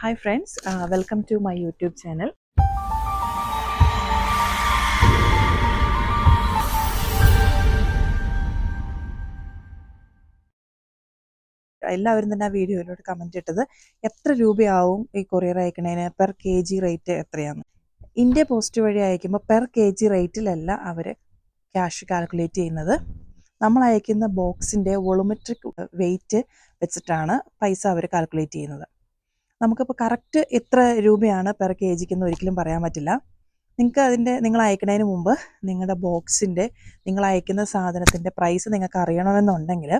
Hi friends, welcome to my YouTube channel. എല്ലാവരും തന്നെ ആ വീഡിയോയിലോട്ട് കമൻറ്റ് ഇട്ടത് എത്ര രൂപയാവും ഈ കൊറിയർ അയക്കണേന്, പെർ കെ ജി റേറ്റ് എത്രയാണ്. ഇന്ത്യ പോസ്റ്റ് വഴി അയക്കുമ്പോൾ പെർ കെ ജി റേറ്റിലല്ല അവർ ക്യാഷ് കാൽക്കുലേറ്റ് ചെയ്യുന്നത്. നമ്മൾ അയക്കുന്ന ബോക്സിൻ്റെ വോളുമെട്രിക് വെയിറ്റ് വെച്ചിട്ടാണ് പൈസ അവർ കാൽക്കുലേറ്റ് ചെയ്യുന്നത്. നമുക്കിപ്പോൾ കറക്റ്റ് എത്ര രൂപയാണ് പെർ കെ ജിക്കെന്ന് ഒരിക്കലും പറയാൻ പറ്റില്ല. നിങ്ങൾ അയക്കുന്നതിന് മുമ്പ് നിങ്ങളുടെ ബോക്സിൻ്റെ, നിങ്ങൾ അയക്കുന്ന സാധനത്തിൻ്റെ പ്രൈസ് നിങ്ങൾക്ക് അറിയണമെന്നുണ്ടെങ്കിൽ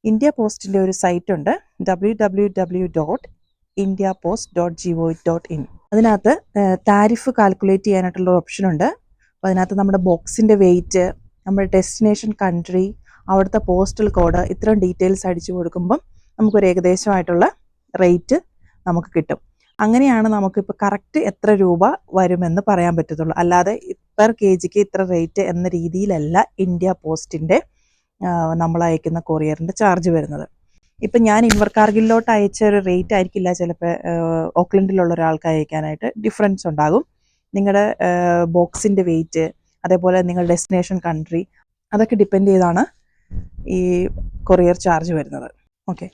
ഇന്ത്യ പോസ്റ്റിൻ്റെ ഒരു സൈറ്റ് ഉണ്ട്, www.indiapost.gov.in. അതിനകത്ത് താരിഫ് കാൽക്കുലേറ്റ് ചെയ്യാനായിട്ടുള്ള ഓപ്ഷൻ ഉണ്ട്. അപ്പോൾ അതിനകത്ത് നമ്മുടെ ബോക്സിൻ്റെ വെയിറ്റ്, നമ്മുടെ ഡെസ്റ്റിനേഷൻ കൺട്രി, അവിടുത്തെ പോസ്റ്റൽ കോഡ്, ഇത്രയും ഡീറ്റെയിൽസ് അടിച്ചു കൊടുക്കുമ്പം നമുക്കൊരു ഏകദേശമായിട്ടുള്ള റേറ്റ് നമുക്ക് കിട്ടും. അങ്ങനെയാണ് നമുക്കിപ്പോൾ കറക്റ്റ് എത്ര രൂപ വരുമെന്ന് പറയാൻ പറ്റത്തുള്ളൂ. അല്ലാതെ പെർ കെ ജിക്ക് ഇത്ര റേറ്റ് എന്ന രീതിയിലല്ല ഇന്ത്യ പോസ്റ്റിൻ്റെ നമ്മൾ അയക്കുന്ന കൊറിയറിൻ്റെ ചാർജ് വരുന്നത്. ഇപ്പം ഞാൻ ഇൻവർക്കാർഗിലോട്ട് അയച്ച ഒരു റേറ്റ് ആയിരിക്കില്ല ചിലപ്പോൾ ഓക്ലൻഡിലുള്ള ഒരാൾക്ക് അയക്കാനായിട്ട് ഡിഫറൻസ് ഉണ്ടാകും. നിങ്ങളുടെ ബോക്സിൻ്റെ വെയിറ്റ്, അതേപോലെ നിങ്ങളുടെ ഡെസ്റ്റിനേഷൻ കൺട്രി, അതൊക്കെ ഡിപ്പെൻഡ് ചെയ്താണ് ഈ കൊറിയർ ചാർജ് വരുന്നത്. ഓക്കെ,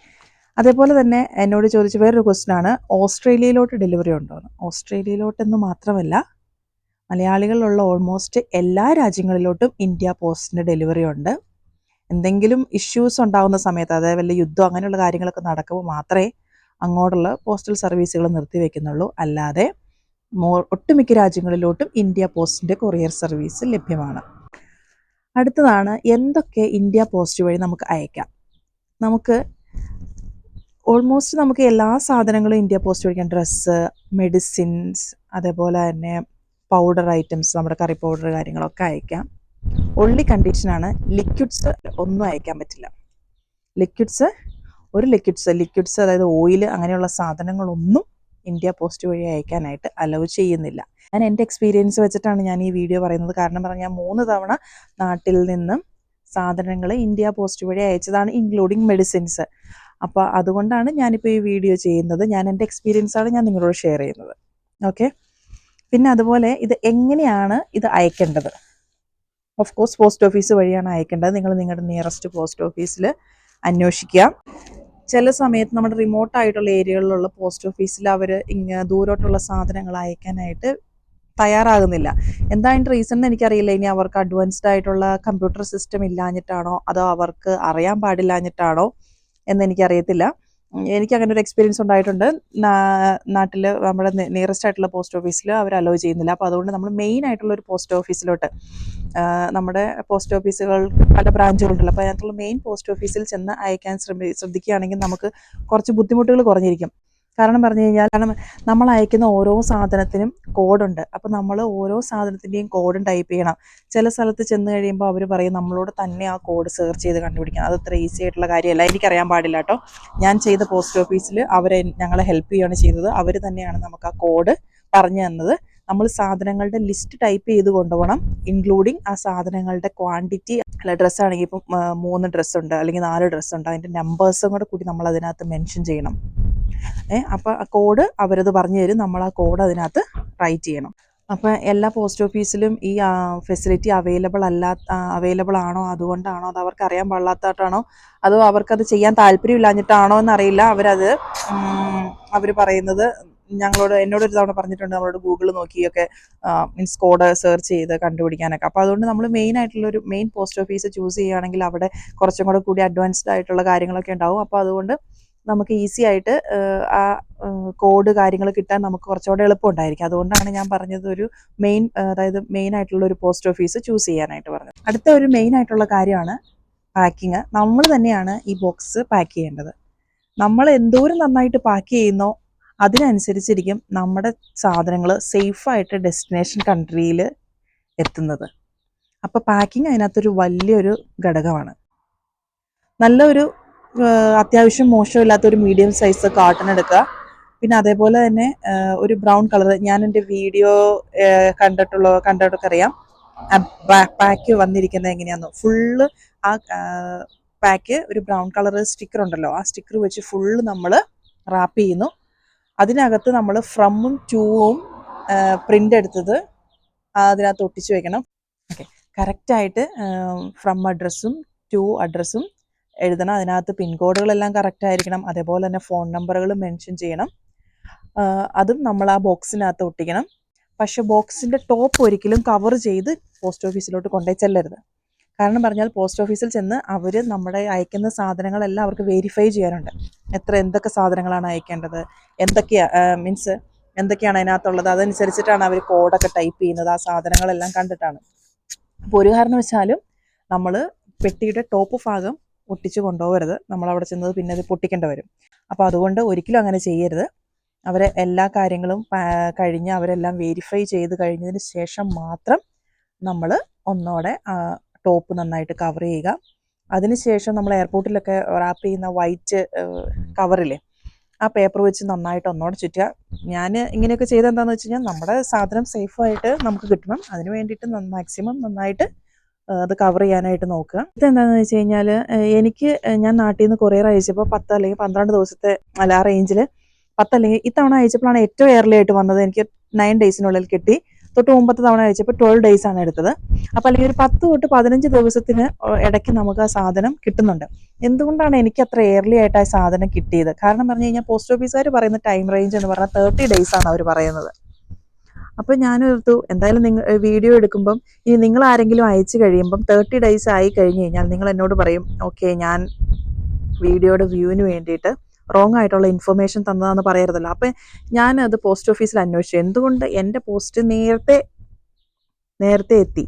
അതേപോലെ തന്നെ എന്നോട് ചോദിച്ച വേറൊരു ക്വസ്റ്റ്യനാണ്, ഓസ്ട്രേലിയയിലോട്ട് ഡെലിവറി ഉണ്ടോയെന്ന്. ഓസ്ട്രേലിയയിലോട്ടെന്ന് മാത്രമല്ല, മലയാളികളുള്ള ഓൾമോസ്റ്റ് എല്ലാ രാജ്യങ്ങളിലോട്ടും ഇന്ത്യ പോസ്റ്റിൻ്റെ ഡെലിവറി ഉണ്ട്. എന്തെങ്കിലും ഇഷ്യൂസ് ഉണ്ടാകുന്ന സമയത്ത്, അതായത് വല്ല യുദ്ധം അങ്ങനെയുള്ള കാര്യങ്ങളൊക്കെ നടക്കുമ്പോൾ മാത്രമേ അങ്ങോട്ടുള്ള പോസ്റ്റൽ സർവീസുകൾ നിർത്തിവെക്കുന്നുള്ളൂ. അല്ലാതെ ഒട്ടുമിക്ക രാജ്യങ്ങളിലോട്ടും ഇന്ത്യ പോസ്റ്റിൻ്റെ കൊറിയർ സർവീസ് ലഭ്യമാണ്. അടുത്തതാണ്, എന്തൊക്കെ ഇന്ത്യ പോസ്റ്റ് വഴി നമുക്ക് അയക്കാം. നമുക്ക് എല്ലാ സാധനങ്ങളും ഇന്ത്യ പോസ്റ്റ് വഴിക്കാൻ, ഡ്രസ്സ്, മെഡിസിൻസ്, അതേപോലെ തന്നെ പൗഡർ ഐറ്റംസ്, നമ്മുടെ കറി പൗഡർ കാര്യങ്ങളൊക്കെ അയക്കാം. ഒൺലി കണ്ടീഷനാണ് ലിക്വിഡ്സ് ഒന്നും അയക്കാൻ പറ്റില്ല. ലിക്വിഡ്സ് അതായത് ഓയിൽ അങ്ങനെയുള്ള സാധനങ്ങളൊന്നും ഇന്ത്യ പോസ്റ്റ് വഴി അയക്കാനായിട്ട് അലൗ ചെയ്യുന്നില്ല. ഞാൻ എൻ്റെ എക്സ്പീരിയൻസ് വെച്ചിട്ടാണ് ഞാൻ ഈ വീഡിയോ പറയുന്നത്. കാരണം പറഞ്ഞാൽ 3 തവണ നാട്ടിൽ നിന്നും സാധനങ്ങൾ ഇന്ത്യ പോസ്റ്റ് വഴി അയച്ചതാണ്, ഇൻക്ലൂഡിങ് മെഡിസിൻസ്. അപ്പോൾ അതുകൊണ്ടാണ് ഞാനിപ്പോൾ ഈ വീഡിയോ ചെയ്യുന്നത്. എൻ്റെ എക്സ്പീരിയൻസാണ് ഞാൻ നിങ്ങളോട് ഷെയർ ചെയ്യുന്നത്. ഓക്കെ, പിന്നെ അതുപോലെ ഇത് എങ്ങനെയാണ് ഇത് അയക്കേണ്ടത്. ഓഫ് കോഴ്സ് പോസ്റ്റ് ഓഫീസ് വഴിയാണ് അയക്കേണ്ടത്. നിങ്ങൾ നിങ്ങളുടെ നിയറസ്റ്റ് പോസ്റ്റ് ഓഫീസിൽ അന്വേഷിക്കുക. ചില സമയത്ത് നമ്മുടെ റിമോട്ടായിട്ടുള്ള ഏരിയകളിലുള്ള പോസ്റ്റ് ഓഫീസിൽ അവർ ദൂരോട്ടുള്ള സാധനങ്ങൾ അയക്കാനായിട്ട് തയ്യാറാകുന്നില്ല. എന്താ അതിൻ്റെ റീസൺ എന്ന് എനിക്കറിയില്ല. ഇനി അവർക്ക് അഡ്വാൻസ്ഡ് ആയിട്ടുള്ള കമ്പ്യൂട്ടർ സിസ്റ്റം ഇല്ലാഞ്ഞിട്ടാണോ, അതോ അവർക്ക് അറിയാൻ പാടില്ലാഞ്ഞിട്ടാണോ എന്നെനിക്കറിയത്തില്ല. എനിക്ക് അങ്ങനെ ഒരു എക്സ്പീരിയൻസ് ഉണ്ടായിട്ടുണ്ട്. നാട്ടിൽ നമ്മുടെ നിയറസ്റ്റ് ആയിട്ടുള്ള പോസ്റ്റ് ഓഫീസിൽ അവർ അലോ ചെയ്യുന്നില്ല. അപ്പോൾ അതുകൊണ്ട് നമ്മൾ മെയിൻ ആയിട്ടുള്ള ഒരു പോസ്റ്റ് ഓഫീസിലോട്ട്, നമ്മുടെ പോസ്റ്റ് ഓഫീസുകൾ പല ബ്രാഞ്ചുകളുണ്ടല്ലോ, അപ്പോൾ അതിനകത്തുള്ള മെയിൻ പോസ്റ്റ് ഓഫീസിൽ ചെന്ന് അയക്കാൻ ശ്രദ്ധിക്കുകയാണെങ്കിൽ നമുക്ക് കുറച്ച് ബുദ്ധിമുട്ടുകൾ കുറഞ്ഞിരിക്കും. കാരണം നമ്മൾ അയക്കുന്ന ഓരോ സാധനത്തിനും കോഡുണ്ട്. അപ്പോൾ നമ്മൾ ഓരോ സാധനത്തിൻ്റെയും കോഡും ടൈപ്പ് ചെയ്യണം. ചില സ്ഥലത്ത് ചെന്ന് കഴിയുമ്പോൾ അവർ പറയും നമ്മളോട് തന്നെ ആ കോഡ് സെർച്ച് ചെയ്ത് കണ്ടുപിടിക്കണം. അത് അത്ര ഈസി ആയിട്ടുള്ള കാര്യമല്ല. എനിക്കറിയാൻ പാടില്ല കേട്ടോ. ഞാൻ ചെയ്ത പോസ്റ്റ് ഓഫീസിൽ ഞങ്ങളെ ഹെൽപ്പ് ചെയ്യുകയാണ് ചെയ്തത്. അവർ തന്നെയാണ് നമുക്ക് ആ കോഡ് പറഞ്ഞു തന്നത്. നമ്മൾ സാധനങ്ങളുടെ ലിസ്റ്റ് ടൈപ്പ് ചെയ്ത് കൊണ്ടുപോകണം, ഇൻക്ലൂഡിങ് ആ സാധനങ്ങളുടെ ക്വാണ്ടിറ്റി. അല്ല, ഡ്രസ്സാണെങ്കിൽ ഇപ്പം 3 ഡ്രസ്സുണ്ട് അല്ലെങ്കിൽ 4 ഡ്രസ്സുണ്ട്, അതിൻ്റെ നമ്പേഴ്സും കൂടി നമ്മൾ അതിനകത്ത് മെൻഷൻ ചെയ്യണം. അപ്പോൾ ആ കോഡ് അവരത് പറഞ്ഞു തരും, നമ്മൾ ആ കോഡ് അതിനകത്ത് റൈറ്റ് ചെയ്യണം. അപ്പോൾ എല്ലാ പോസ്റ്റ് ഓഫീസിലും ഈ ഫെസിലിറ്റി അവൈലബിൾ ആണോ, അതുകൊണ്ടാണോ, അത് അവർക്ക് അറിയാൻ പാടില്ലാത്തതായിട്ടാണോ, അതോ അവർക്കത് ചെയ്യാൻ താല്പര്യമില്ലാഞ്ഞിട്ടാണോ എന്നറിയില്ല. അവർ പറയുന്നത് എന്നോടൊരു തവണ പറഞ്ഞിട്ടുണ്ട്, നമ്മളോട് ഗൂഗിൾ നോക്കിയൊക്കെ മീൻസ് കോഡ് സെർച്ച് ചെയ്ത് കണ്ടുപിടിക്കാനൊക്കെ. അപ്പോൾ അതുകൊണ്ട് നമ്മൾ മെയിൻ പോസ്റ്റ് ഓഫീസ് ചൂസ് ചെയ്യുകയാണെങ്കിൽ അവിടെ കുറച്ചും കൂടി അഡ്വാൻസ്ഡ് ആയിട്ടുള്ള കാര്യങ്ങളൊക്കെ ഉണ്ടാവും. അപ്പോൾ അതുകൊണ്ട് നമുക്ക് ഈസി ആയിട്ട് ആ കോഡ് കാര്യങ്ങൾ കിട്ടാൻ നമുക്ക് കുറച്ചുകൂടെ എളുപ്പമുണ്ടായിരിക്കും. അതുകൊണ്ടാണ് ഞാൻ പറഞ്ഞത് അതായത് മെയിൻ ആയിട്ടുള്ള ഒരു പോസ്റ്റ് ഓഫീസ് ചൂസ് ചെയ്യാനായിട്ട് പറഞ്ഞത്. അടുത്ത ഒരു മെയിൻ ആയിട്ടുള്ള കാര്യമാണ് പാക്കിങ്. നമ്മൾ തന്നെയാണ് ഈ ബോക്സ് പാക്ക് ചെയ്യേണ്ടത്. നമ്മൾ എന്തോരം നന്നായിട്ട് പാക്ക് ചെയ്യുന്നോ അതിനനുസരിച്ചിരിക്കും നമ്മുടെ സാധനങ്ങൾ സേഫായിട്ട് ഡെസ്റ്റിനേഷൻ കൺട്രിയിൽ എത്തുന്നത്. അപ്പോൾ പാക്കിങ് അതിനകത്തൊരു വലിയൊരു ഘടകമാണ്. നല്ലൊരു അത്യാവശ്യം മോശമില്ലാത്തൊരു മീഡിയം സൈസ് കാർട്ടൺ എടുക്കുക. പിന്നെ അതേപോലെ തന്നെ ഒരു ബ്രൗൺ കളർ, ഞാൻ എൻ്റെ വീഡിയോ കണ്ടിട്ടൊക്കെ അറിയാം പാക്ക് വന്നിരിക്കുന്നത് എങ്ങനെയാണെന്ന്. ഫുള്ള് ആ പാക്ക് ഒരു ബ്രൗൺ കളർ സ്റ്റിക്കർ ഉണ്ടല്ലോ, ആ സ്റ്റിക്കർ വെച്ച് ഫുള്ള് നമ്മൾ റാപ്പ് ചെയ്യുന്നു. അതിനകത്ത് നമ്മൾ ഫ്രമും ടൂവും പ്രിൻ്റ് എടുത്തത് അതിനകത്ത് ഒട്ടിച്ച് വെക്കണം. ഓക്കെ, കറക്റ്റായിട്ട് ഫ്രം അഡ്രസ്സും ടു അഡ്രസ്സും എഴുതണം. അതിനകത്ത് പിൻകോഡുകളെല്ലാം കറക്റ്റായിരിക്കണം. അതേപോലെ തന്നെ ഫോൺ നമ്പറുകൾ മെൻഷൻ ചെയ്യണം. അതും നമ്മൾ ആ ബോക്സിനകത്ത് ഒട്ടിക്കണം. പക്ഷേ ബോക്സിൻ്റെ ടോപ്പ് ഒരിക്കലും കവർ ചെയ്ത് പോസ്റ്റ് ഓഫീസിലോട്ട് കൊണ്ടുപോയി ചെല്ലരുത്. കാരണം പറഞ്ഞാൽ പോസ്റ്റ് ഓഫീസിൽ ചെന്ന് അവർ നമ്മുടെ അയക്കുന്ന സാധനങ്ങളെല്ലാം അവർക്ക് വെരിഫൈ ചെയ്യാനുണ്ട്. എന്തൊക്കെ സാധനങ്ങളാണ് അയക്കേണ്ടത്, എന്തൊക്കെയാണ് അതിനകത്തുള്ളത്, അതനുസരിച്ചിട്ടാണ് അവർ കോഡൊക്കെ ടൈപ്പ് ചെയ്യുന്നത്. ആ സാധനങ്ങളെല്ലാം കണ്ടിട്ടാണ്. അപ്പോൾ ഒരു കാരണവശാലും നമ്മൾ പെട്ടിയുടെ ടോപ്പ് ഭാഗം ഒട്ടിച്ച് കൊണ്ടുപോകരുത്. നമ്മളവിടെ ചെന്നത് പിന്നെ അത് പൊട്ടിക്കേണ്ടി വരും. അപ്പോൾ അതുകൊണ്ട് ഒരിക്കലും അങ്ങനെ ചെയ്യരുത്. അവരെ എല്ലാ കാര്യങ്ങളും കഴിഞ്ഞ് അവരെല്ലാം വെരിഫൈ ചെയ്ത് കഴിഞ്ഞതിന് ശേഷം മാത്രം നമ്മൾ ഒന്നോടെ ടോപ്പ് നന്നായിട്ട് കവർ ചെയ്യുക. അതിനുശേഷം നമ്മൾ എയർപോർട്ടിലൊക്കെ റാപ്പ് ചെയ്യുന്ന വൈറ്റ് കവറില്ലേ, ആ പേപ്പർ വെച്ച് നന്നായിട്ട് ഒന്നോടെ ചുറ്റുക. ഞാൻ ഇങ്ങനെയൊക്കെ ചെയ്ത് എന്താണെന്ന് വെച്ച് കഴിഞ്ഞാൽ നമ്മുടെ സാധനം സേഫായിട്ട് നമുക്ക് കിട്ടണം. അതിന് വേണ്ടിയിട്ട് മാക്സിമം നന്നായിട്ട് അത് കവർ ചെയ്യാനായിട്ട് നോക്കുക. ഇതെന്താണെന്ന് വെച്ച് കഴിഞ്ഞാൽ ഞാൻ നാട്ടിൽ നിന്ന് കൊറിയർ അയച്ചപ്പോൾ 10 അല്ലെങ്കിൽ 12 ദിവസത്തെ ആ റേഞ്ചിൽ 10 അല്ലെങ്കിൽ ഇത്തവണ അയച്ചപ്പോഴാണ് ഏറ്റവും എയർലി ആയിട്ട് വന്നത്. എനിക്ക് 9 ഡേയ്സിനുള്ളിൽ കിട്ടി. തൊട്ട് മുമ്പത്തെ തവണ അയച്ചപ്പോൾ 12 ഡേയ്സ് ആണ് എടുത്തത്. അപ്പോൾ അല്ലെങ്കിൽ ഒരു 10 തൊട്ട് 15 ദിവസത്തിന് ഇടയ്ക്ക് നമുക്ക് ആ സാധനം കിട്ടുന്നുണ്ട്. എന്തുകൊണ്ടാണ് എനിക്ക് അത്ര എയർലി ആയിട്ട് ആ സാധനം കിട്ടിയത്? കാരണം പറഞ്ഞു കഴിഞ്ഞാൽ പോസ്റ്റ് ഓഫീസുകാർ പറയുന്ന ടൈം റേഞ്ച് എന്ന് പറഞ്ഞാൽ 30 ഡേയ്സ് ആണ് അവർ പറയുന്നത്. അപ്പോൾ ഞാനോർത്തു എന്തായാലും വീഡിയോ എടുക്കുമ്പം ഇനി നിങ്ങൾ ആരെങ്കിലും അയച്ചു കഴിയുമ്പം 30 ഡേയ്സ് ആയി കഴിഞ്ഞ് കഴിഞ്ഞാൽ നിങ്ങൾ എന്നോട് പറയും, ഓക്കെ ഞാൻ വീഡിയോയുടെ വ്യൂവിന് വേണ്ടിയിട്ട് റോങ് ആയിട്ടുള്ള ഇൻഫർമേഷൻ തന്നതാണെന്ന് പറയരുതല്ലോ. അപ്പം ഞാനത് പോസ്റ്റ് ഓഫീസിൽ അന്വേഷിച്ചു, എന്തുകൊണ്ട് എൻ്റെ പോസ്റ്റ് നേരത്തെ എത്തി.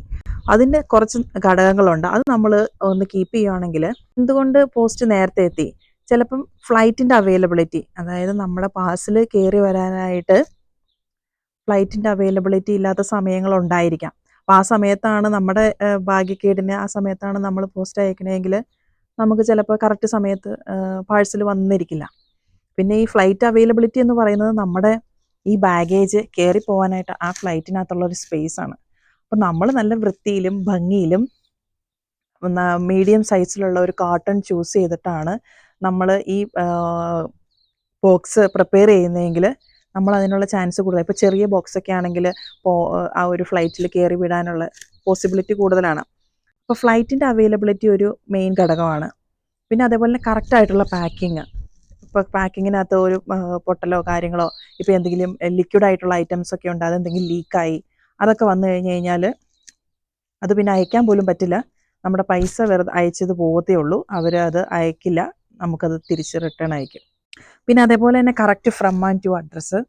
അതിൻ്റെ കുറച്ച് ഘടകങ്ങളുണ്ട്. അത് നമ്മൾ ഒന്ന് കീപ്പ് ചെയ്യുകയാണെങ്കിൽ എന്തുകൊണ്ട് പോസ്റ്റ് നേരത്തെ എത്തി? ചിലപ്പം ഫ്ലൈറ്റിൻ്റെ അവൈലബിലിറ്റി, അതായത് നമ്മുടെ പാഴ്സൽ കയറി വരാനായിട്ട് ഫ്ലൈറ്റിൻ്റെ അവൈലബിലിറ്റി ഇല്ലാത്ത സമയങ്ങളുണ്ടായിരിക്കാം. അപ്പോൾ ആ സമയത്താണ് നമ്മുടെ ഭാഗ്യക്കേടിന് ആ സമയത്താണ് നമ്മൾ പോസ്റ്റ് അയക്കണമെങ്കിൽ നമുക്ക് ചിലപ്പോൾ കറക്റ്റ് സമയത്ത് പാഴ്സൽ വന്നിരിക്കില്ല. പിന്നെ ഈ ഫ്ലൈറ്റ് അവൈലബിലിറ്റി എന്ന് പറയുന്നത് നമ്മുടെ ഈ ബാഗേജ് കയറി പോകാനായിട്ട് ആ ഫ്ലൈറ്റിനകത്തുള്ളൊരു സ്പേസാണ്. അപ്പോൾ നമ്മൾ നല്ല വൃത്തിയിലും ഭംഗിയിലും മീഡിയം സൈസിലുള്ള ഒരു കാർട്ടൺ ചൂസ് ചെയ്തിട്ടാണ് നമ്മൾ ഈ ബോക്സ് പ്രിപ്പയർ ചെയ്യുന്നതെങ്കിൽ നമ്മൾ അതിനുള്ള ചാൻസ് കൂടുതൽ. ഇപ്പോൾ ചെറിയ ബോക്സൊക്കെ ആണെങ്കിൽ ആ ഒരു ഫ്ലൈറ്റിൽ കയറി വിടാനുള്ള പോസിബിലിറ്റി കൂടുതലാണ്. അപ്പോൾ ഫ്ലൈറ്റിൻ്റെ അവൈലബിലിറ്റി ഒരു മെയിൻ ഘടകമാണ്. പിന്നെ അതേപോലെ തന്നെ കറക്റ്റായിട്ടുള്ള പാക്കിങ്. ഇപ്പോൾ പാക്കിങ്ങിനകത്ത് ഒരു പൊട്ടലോ കാര്യങ്ങളോ, ഇപ്പോൾ എന്തെങ്കിലും ലിക്വിഡായിട്ടുള്ള ഐറ്റംസൊക്കെ ഉണ്ട്, അതെന്തെങ്കിലും ലീക്കായി അതൊക്കെ വന്നു കഴിഞ്ഞ് കഴിഞ്ഞാൽ അത് പിന്നെ അയക്കാൻ പോലും പറ്റില്ല. നമ്മുടെ പൈസ വെറുതെ അയച്ചത് പോകത്തേ ഉള്ളൂ. അവർ അത് അയക്കില്ല, നമുക്കത് തിരിച്ച് റിട്ടേൺ അയക്കും. പിന്നെ അതേപോലെ തന്നെ correct from and to address,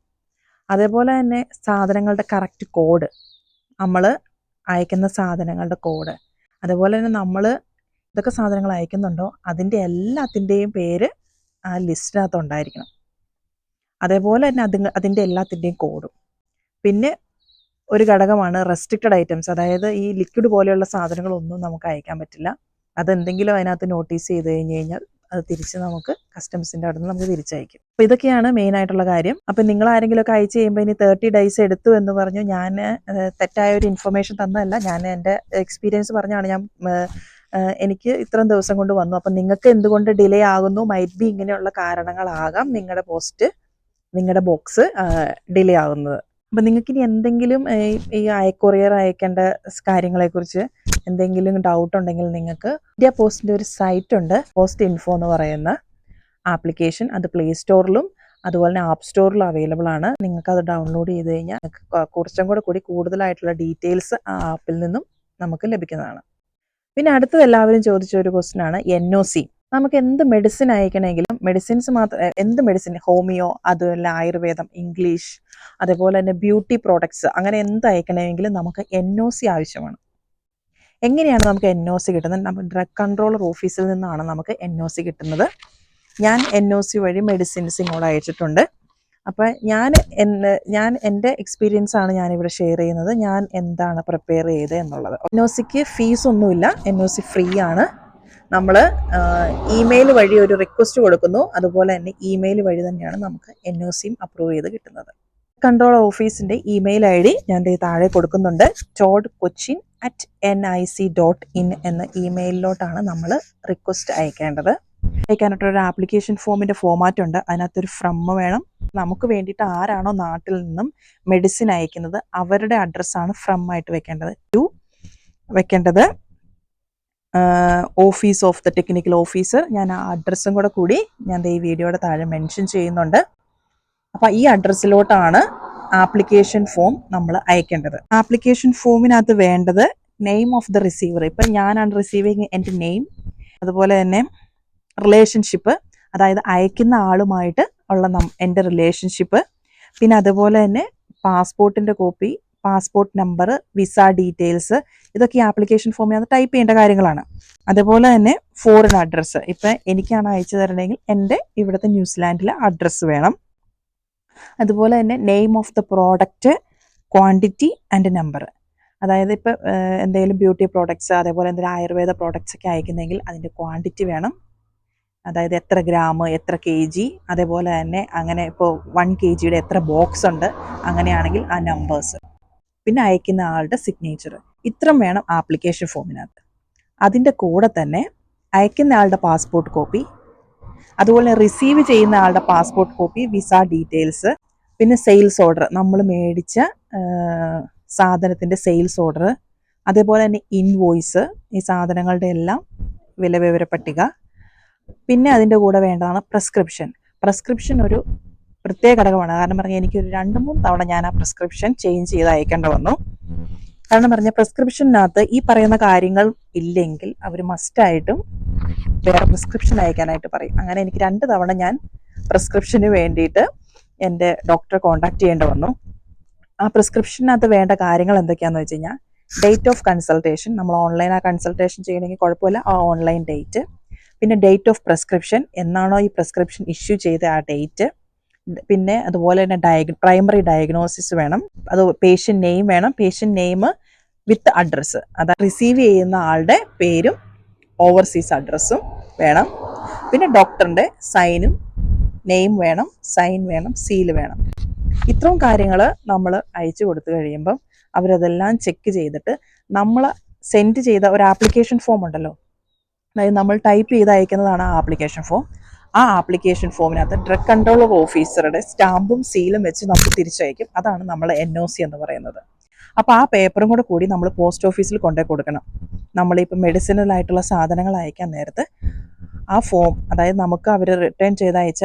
അതേപോലെ തന്നെ സാധനങ്ങളുടെ കറക്റ്റ് കോഡ്, നമ്മൾ അയക്കുന്ന സാധനങ്ങളുടെ കോഡ്, അതേപോലെ തന്നെ നമ്മൾ ഇതൊക്കെ സാധനങ്ങൾ അയക്കുന്നുണ്ടോ അതിൻ്റെ എല്ലാത്തിൻ്റെയും പേര് ആ ലിസ്റ്റിനകത്ത് ഉണ്ടായിരിക്കണം. അതേപോലെ തന്നെ അതിൻ്റെ എല്ലാത്തിൻ്റെയും കോഡും. പിന്നെ ഒരു ഘടകമാണ് റെസ്ട്രിക്റ്റഡ് ഐറ്റംസ്, അതായത് ഈ ലിക്വിഡ് പോലെയുള്ള സാധനങ്ങളൊന്നും നമുക്ക് അയക്കാൻ പറ്റില്ല. അതെന്തെങ്കിലും അതിനകത്ത് നോട്ടീസ് ചെയ്ത് കഴിഞ്ഞ് കഴിഞ്ഞാൽ അത് തിരിച്ച് നമുക്ക് കസ്റ്റംസിൻ്റെ അവിടെ നിന്ന് നമുക്ക് തിരിച്ചയക്കും. അപ്പോൾ ഇതൊക്കെയാണ് മെയിനായിട്ടുള്ള കാര്യം. അപ്പം നിങ്ങൾ ആരെങ്കിലുമൊക്കെ അയച്ചു കഴിയുമ്പോൾ ഇനി 30 ഡേയ്സ് എടുത്തു എന്ന് പറഞ്ഞു, ഞാൻ തെറ്റായ ഒരു ഇൻഫർമേഷൻ തന്നതല്ല, ഞാൻ എൻ്റെ എക്സ്പീരിയൻസ് പറഞ്ഞാണ്. എനിക്ക് ഇത്രയും ദിവസം കൊണ്ട് വന്നു, അപ്പം നിങ്ങൾക്ക് എന്തുകൊണ്ട് ഡിലേ ആകുന്നു? മൈറ്റ് ബി ഇങ്ങനെയുള്ള കാരണങ്ങളാകാം നിങ്ങളുടെ ബോക്സ് ഡിലേ ആകുന്നത്. അപ്പം നിങ്ങൾക്കിനി എന്തെങ്കിലും ഈ കൊറിയർ അയക്കേണ്ട കാര്യങ്ങളെക്കുറിച്ച് എന്തെങ്കിലും ഡൗട്ട് ഉണ്ടെങ്കിൽ നിങ്ങൾക്ക് ഇന്ത്യ പോസ്റ്റിൻ്റെ ഒരു സൈറ്റ് ഉണ്ട്, പോസ്റ്റ് ഇൻഫോ എന്ന് പറയുന്ന ആപ്ലിക്കേഷൻ. അത് പ്ലേ സ്റ്റോറിലും അതുപോലെ തന്നെ ആപ്പ് സ്റ്റോറിലും അവൈലബിൾ ആണ്. നിങ്ങൾക്കത് ഡൗൺലോഡ് ചെയ്ത് കഴിഞ്ഞാൽ കുറച്ചും കൂടി കൂടുതലായിട്ടുള്ള ഡീറ്റെയിൽസ് ആ ആപ്പിൽ നിന്നും നമുക്ക് ലഭിക്കുന്നതാണ്. പിന്നെ അടുത്തത് എല്ലാവരും ചോദിച്ച ഒരു ക്വസ്റ്റ്യൻ ആണ് NOC. നമുക്ക് എന്ത് മെഡിസിൻ അയക്കണമെങ്കിലും മെഡിസിൻസ് മാത്രം, എന്ത് മെഡിസിൻ, ഹോമിയോ, അതുപോലെ ആയുർവേദം, ഇംഗ്ലീഷ്, അതേപോലെ തന്നെ ബ്യൂട്ടി പ്രോഡക്ട്സ്, അങ്ങനെ എന്ത് അയക്കണമെങ്കിലും നമുക്ക് NOC ആവശ്യമാണ്. എങ്ങനെയാണ് നമുക്ക് NOC കിട്ടുന്നത്? നമ്മൾ ഡ്രഗ് കൺട്രോളർ ഓഫീസിൽ നിന്നാണ് നമുക്ക് NOC കിട്ടുന്നത്. ഞാൻ NOC വഴി മെഡിസിൻസ് ഇങ്ങോട്ട് അയച്ചിട്ടുണ്ട്. അപ്പോൾ ഞാൻ എൻ്റെ എക്സ്പീരിയൻസ് ആണ് ഞാനിവിടെ ഷെയർ ചെയ്യുന്നത്. ഞാൻ എന്താണ് പ്രിപ്പയർ ചെയ്തത് എന്നുള്ളത്. NOCക്ക് ഫീസ് ഒന്നുമില്ല, NOC ഫ്രീ ആണ്. നമ്മൾ ഇമെയിൽ വഴി ഒരു റിക്വസ്റ്റ് കൊടുക്കുന്നു, അതുപോലെ തന്നെ ഇമെയിൽ വഴി തന്നെയാണ് നമുക്ക് NOCയും അപ്രൂവ് ചെയ്ത് കിട്ടുന്നത്. കൺട്രോൾ ഓഫീസിൻ്റെ ഇമെയിൽ ID ഞാൻ താഴെ കൊടുക്കുന്നുണ്ട്. todcochin@nic.in എന്ന ഇമെയിലിലോട്ടാണ് നമ്മൾ റിക്വസ്റ്റ് അയക്കേണ്ടത്. അയക്കാനായിട്ടൊരു ആപ്ലിക്കേഷൻ ഫോമിൻ്റെ ഫോമാറ്റ് ഉണ്ട്. അതിനകത്തൊരു ഫ്രം വേണം. നമുക്ക് വേണ്ടിയിട്ട് ആരാണോ നാട്ടിൽ നിന്നും മെഡിസിൻ അയക്കുന്നത് അവരുടെ അഡ്രസ്സാണ് ഫ്രം ആയിട്ട് വെക്കേണ്ടത്. Office of the technical officer, ഞാൻ ആ അഡ്രസ്സും കൂടി ഞാൻ ഈ വീഡിയോയുടെ താഴെ മെൻഷൻ ചെയ്യുന്നുണ്ട്. അപ്പം ഈ അഡ്രസ്സിലോട്ടാണ് ആപ്ലിക്കേഷൻ ഫോം നമ്മൾ അയക്കേണ്ടത്. ആപ്ലിക്കേഷൻ ഫോമിനകത്ത് വേണ്ടത് നെയിം ഓഫ് ദ റിസീവർ. ഇപ്പം ഞാനാണ് റിസീവിങ്, എൻ്റെ നെയിം, അതുപോലെ തന്നെ റിലേഷൻഷിപ്പ്, അതായത് അയക്കുന്ന ആളുമായിട്ട് ഉള്ള എൻ്റെ റിലേഷൻഷിപ്പ്, പിന്നെ അതുപോലെ തന്നെ പാസ്പോർട്ടിൻ്റെ copy, passport number, visa details, ഇതൊക്കെ ഈ ആപ്ലിക്കേഷൻ ഫോമിനകത്ത് ടൈപ്പ് ചെയ്യേണ്ട കാര്യങ്ങളാണ്. അതുപോലെ തന്നെ ഫോറിൻ അഡ്രസ്സ്, ഇപ്പം എനിക്കാണ് അയച്ചു തരണമെങ്കിൽ എൻ്റെ ഇവിടുത്തെ ന്യൂസിലാൻഡിലെ അഡ്രസ്സ് വേണം. അതുപോലെ തന്നെ name of the product, quantity and number. അതായത് ഇപ്പോൾ എന്തെങ്കിലും ബ്യൂട്ടി പ്രോഡക്ട്സ്, അതേപോലെ എന്തെങ്കിലും ആയുർവേദ പ്രോഡക്ട്സ് ഒക്കെ അയക്കുന്നെങ്കിൽ അതിൻ്റെ ക്വാണ്ടിറ്റി വേണം. അതായത് എത്ര ഗ്രാം, എത്ര kg, അതേപോലെ തന്നെ അങ്ങനെ ഇപ്പോൾ 1 kgയുടെ എത്ര ബോക്സ് ഉണ്ട്, അങ്ങനെയാണെങ്കിൽ ആ നമ്പേഴ്സ്, പിന്നെ അയക്കുന്ന ആളുടെ സിഗ്നേച്ചർ, ഇത്രയും വേണം ആപ്ലിക്കേഷൻ ഫോമിനകത്ത്. അതിൻ്റെ കൂടെ തന്നെ അയക്കുന്ന ആളുടെ പാസ്പോർട്ട് കോപ്പി, അതുപോലെ റിസീവ് ചെയ്യുന്ന ആളുടെ പാസ്പോർട്ട് കോപ്പി, വിസ ഡീറ്റെയിൽസ്, പിന്നെ സെയിൽസ് ഓർഡർ, നമ്മൾ മേടിച്ച സാധനത്തിൻ്റെ സെയിൽസ് ഓർഡർ, അതേപോലെ തന്നെ ഇൻവോയ്സ്, ഈ സാധനങ്ങളുടെ എല്ലാം വില വിവര പട്ടിക. പിന്നെ അതിൻ്റെ കൂടെ വേണ്ടതാണ് പ്രിസ്ക്രിപ്ഷൻ ഒരു പ്രത്യേക ഘടകമാണ്. കാരണം പറഞ്ഞാൽ എനിക്കൊരു 2-3 തവണ ഞാൻ ആ പ്രിസ്ക്രിപ്ഷൻ ചേഞ്ച് ചെയ്ത് അയക്കേണ്ടി വന്നു. കാരണം പറഞ്ഞാൽ പ്രിസ്ക്രിപ്ഷനകത്ത് ഈ പറയുന്ന കാര്യങ്ങൾ ഇല്ലെങ്കിൽ അവർ മസ്റ്റായിട്ടും വേറെ പ്രിസ്ക്രിപ്ഷൻ അയക്കാനായിട്ട് പറയും. അങ്ങനെ എനിക്ക് 2 തവണ ഞാൻ പ്രിസ്ക്രിപ്ഷന് വേണ്ടിയിട്ട് എൻ്റെ ഡോക്ടറെ കോൺടാക്ട് ചെയ്യേണ്ടി വന്നു. ആ പ്രിസ്ക്രിപ്ഷനകത്ത് വേണ്ട കാര്യങ്ങൾ എന്തൊക്കെയാണെന്ന് വെച്ച് കഴിഞ്ഞാൽ, ഡേറ്റ് ഓഫ് കൺസൾട്ടേഷൻ, നമ്മൾ ഓൺലൈൻ ആ കൺസൾട്ടേഷൻ ചെയ്യണമെങ്കിൽ കുഴപ്പമില്ല, ആ ഓൺലൈൻ ഡേറ്റ്, പിന്നെ ഡേറ്റ് ഓഫ് പ്രിസ്ക്രിപ്ഷൻ, എന്നാണോ ഈ പ്രിസ്ക്രിപ്ഷൻ ഇഷ്യൂ ചെയ്ത ആ ഡേറ്റ്, പിന്നെ അതുപോലെ തന്നെ പ്രൈമറി ഡയഗ്നോസിസ് വേണം, അത് പേഷ്യൻ്റ് നെയിം വേണം, പേഷ്യൻ്റ് നെയിം വിത്ത് അഡ്രസ്സ്, അതായത് റിസീവ് ചെയ്യുന്ന ആളുടെ പേരും ഓവർസീസ് അഡ്രസ്സും വേണം, പിന്നെ ഡോക്ടറിൻ്റെ സൈനും, നെയിം വേണം, സൈൻ വേണം, സീല് വേണം. ഇത്രയും കാര്യങ്ങൾ നമ്മൾ അയച്ചു കൊടുത്തു കഴിയുമ്പം അവരതെല്ലാം ചെക്ക് ചെയ്തിട്ട് നമ്മൾ സെൻഡ് ചെയ്ത ഒരു ആപ്ലിക്കേഷൻ ഫോം ഉണ്ടല്ലോ, അതായത് നമ്മൾ ടൈപ്പ് ചെയ്ത് അയക്കുന്നതാണ് ആ ആപ്ലിക്കേഷൻ ഫോം. ആ ആപ്ലിക്കേഷൻ ഫോമിനകത്ത് ഡ്രഗ് കൺട്രോൾ ഓഫീസറുടെ സ്റ്റാമ്പും സീലും വെച്ച് നമുക്ക് തിരിച്ചയക്കും. അതാണ് നമ്മൾ NOC എന്ന് പറയുന്നത്. അപ്പോൾ ആ പേപ്പറും കൂടി നമ്മൾ പോസ്റ്റ് ഓഫീസിൽ കൊണ്ടുപോയി കൊടുക്കണം. നമ്മളിപ്പോൾ മെഡിസിനലായിട്ടുള്ള സാധനങ്ങൾ അയക്കാൻ നേരത്ത് ആ ഫോം, അതായത് നമുക്ക് അവർ റിട്ടേൺ ചെയ്ത് അയച്ച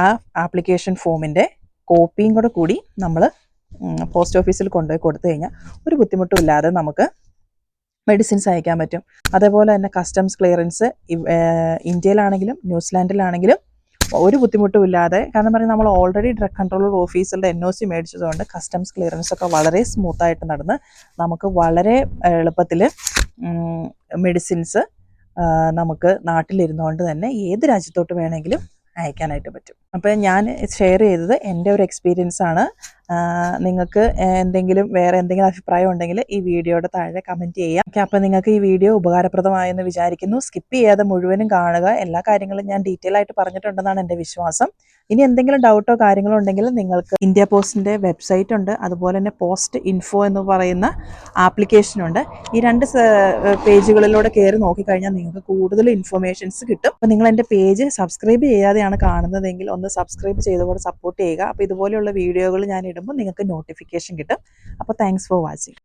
ആ ആപ്ലിക്കേഷൻ ഫോമിൻ്റെ കോപ്പിയും കൂടി നമ്മൾ പോസ്റ്റ് ഓഫീസിൽ കൊണ്ടുപോയി കൊടുത്തു കഴിഞ്ഞാൽ ഒരു ബുദ്ധിമുട്ടും ഇല്ലാതെ നമുക്ക് മെഡിസിൻസ് അയക്കാൻ പറ്റും. അതേപോലെ തന്നെ കസ്റ്റംസ് ക്ലിയറൻസ് ഇന്ത്യയിലാണെങ്കിലും ന്യൂസിലാൻഡിലാണെങ്കിലും ഒരു ബുദ്ധിമുട്ടും ഇല്ലാതെ, കാരണം പറഞ്ഞാൽ നമ്മൾ ഓൾറെഡി ഡ്രഗ് കൺട്രോൾ ഓഫീസറുടെ NOC മേടിച്ചതുകൊണ്ട് കസ്റ്റംസ് ക്ലിയറൻസ് ഒക്കെ വളരെ സ്മൂത്തായിട്ട് നടന്ന് നമുക്ക് വളരെ എളുപ്പത്തിൽ മെഡിസിൻസ് നമുക്ക് നാട്ടിലിരുന്നുകൊണ്ട് തന്നെ ഏത് രാജ്യത്തോട്ട് വേണമെങ്കിലും അയക്കാനായിട്ട് പറ്റും. അപ്പോൾ ഞാൻ ഷെയർ ചെയ്തത് എൻ്റെ ഒരു എക്സ്പീരിയൻസ് ആണ്. നിങ്ങൾക്ക് വേറെ എന്തെങ്കിലും അഭിപ്രായം ഉണ്ടെങ്കിൽ ഈ വീഡിയോയുടെ താഴെ കമൻറ്റ് ചെയ്യാം. ഓക്കെ, അപ്പോൾ നിങ്ങൾക്ക് ഈ വീഡിയോ ഉപകാരപ്രദമായെന്ന് വിചാരിക്കുന്നു. സ്കിപ്പ് ചെയ്യാതെ മുഴുവനും കാണുക. എല്ലാ കാര്യങ്ങളും ഞാൻ ഡീറ്റെയിൽ ആയിട്ട് പറഞ്ഞിട്ടുണ്ടെന്നാണ് എൻ്റെ വിശ്വാസം. ഇനി എന്തെങ്കിലും ഡൗട്ടോ കാര്യങ്ങളോ ഉണ്ടെങ്കിൽ നിങ്ങൾക്ക് ഇന്ത്യ പോസ്റ്റിൻ്റെ വെബ്സൈറ്റ് ഉണ്ട്, അതുപോലെ തന്നെ പോസ്റ്റ് ഇൻഫോ എന്ന് പറയുന്ന ആപ്ലിക്കേഷനുണ്ട്. ഈ 2 പേജുകളിലൂടെ കയറി നോക്കിക്കഴിഞ്ഞാൽ നിങ്ങൾക്ക് കൂടുതൽ ഇൻഫർമേഷൻസ് കിട്ടും. അപ്പോൾ നിങ്ങൾ എൻ്റെ പേജ് സബ്സ്ക്രൈബ് ചെയ്യാതെയാണ് കാണുന്നതെങ്കിൽ ഒന്ന് സബ്സ്ക്രൈബ് ചെയ്തുകൊണ്ട് സപ്പോർട്ട് ചെയ്യുക. അപ്പോൾ ഇതുപോലെയുള്ള വീഡിയോകൾ ഞാൻ ഇടുമ്പോൾ നിങ്ങൾക്ക് നോട്ടിഫിക്കേഷൻ കിട്ടും. അപ്പോൾ താങ്ക്സ് ഫോർ വാച്ചിങ്.